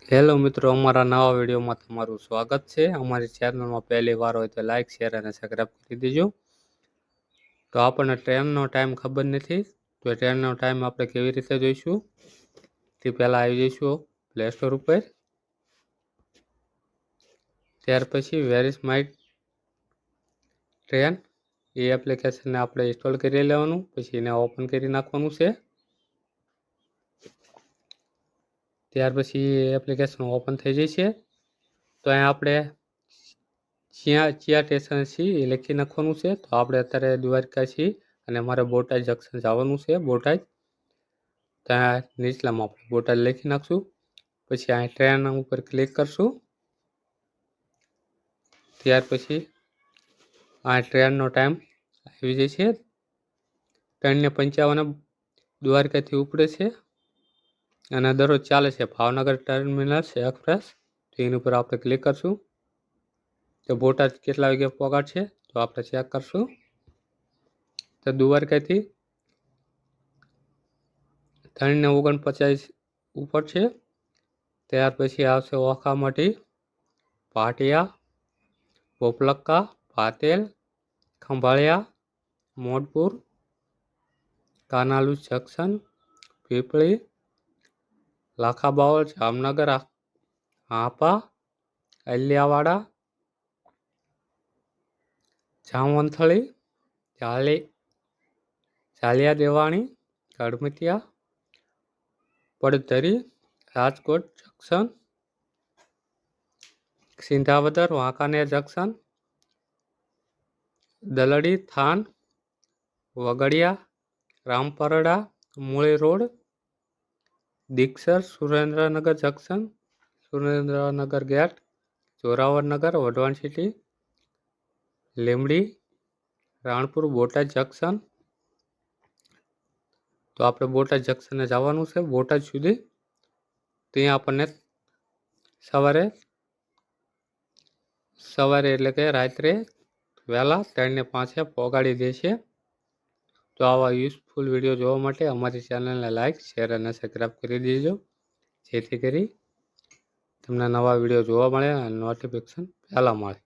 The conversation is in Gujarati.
હેલો મિત્રો, અમારા નવા વિડીયોમાં તમારું સ્વાગત છે। અમારી ચેનલમાં પહેલી વાર હોય તો લાઇક, શેર અને સબસ્ક્રાઈબ કરી દેજો। તો આપણને ટ્રેનનો ટાઈમ ખબર નથી, તો ટ્રેનનો ટાઈમ આપણે કેવી રીતે જોઈશું તે પહેલાં આવી જઈશું પ્લે સ્ટોર ઉપર। ત્યાર પછી વેર ઇઝ માય ટ્રેન એ એપ્લિકેશનને આપણે ઇન્સ્ટોલ કરી લેવાનું, પછી એને ઓપન કરી નાખવાનું છે। ત્યાર પછી એપ્લિકેશન ઓપન થઈ જશે। તો અહીંયા આપણે કયા સ્ટેશન છીએ એ લખી નાખવાનું છે। તો આપણે અત્યારે દ્વારકા છીએ અને મારે બોટાદ જંકશન જવાનું છે। બોટાદ ત્યાં નીચલામાં આપણે બોટાદ લખી નાખશું, પછી અહીં ટ્રેન ઉપર ક્લિક કરશું। ત્યાર પછી આ ટ્રેનનો ટાઈમ આવી જશે। 3:55 દ્વારકાથી ઉપડે છે અને દરરોજ ચાલે છે ભાવનગર ટર્મિનસ એક્સપ્રેસ। તો એની ઉપર આપણે ક્લિક કરશું તો બોટાદ કેટલા વાગે પહોંચાડશે તો આપણે ચેક કરશું। તો દ્વારકાથી 3:49 ઉપર છે। ત્યાર પછી આવશે Okhamadhi, Patiya, Poplakka, Patel, Khambhalia, Modpur, Kanalus junction, Pipli, Lakhabaval, Jamnagar, Hapa, Aliyavada, Jamvanthali, Jaliya Devani, Gadhmatiya, Paddhari, Rajkot junction, Sindhavadar, Wankaner junction, Dalri, Than, Vagadiya, Ramparda, Muli road, Dikshar, Surendranagar junction, Surendranagar gate, Joravarnagar, Wadhwan city, Limdi, Ranpur, Botad junction. તો આપણે બોટાદ જંકશને જવાનું છે બોટાદ સુધી। ત્યાં આપણને સવારે એટલે કે રાત્રે વહેલા 3:05 પહોંચાડી દેશે। તો આવા યુઝફુલ વિડીયો જોવા માટે અમારી ચેનલને લાઇક, શેર અને સબસ્ક્રાઈબ કરી દેજો, જેથી કરી તમને નવા વિડીયો જોવા મળે અને નોટિફિકેશન પહેલાં મળે।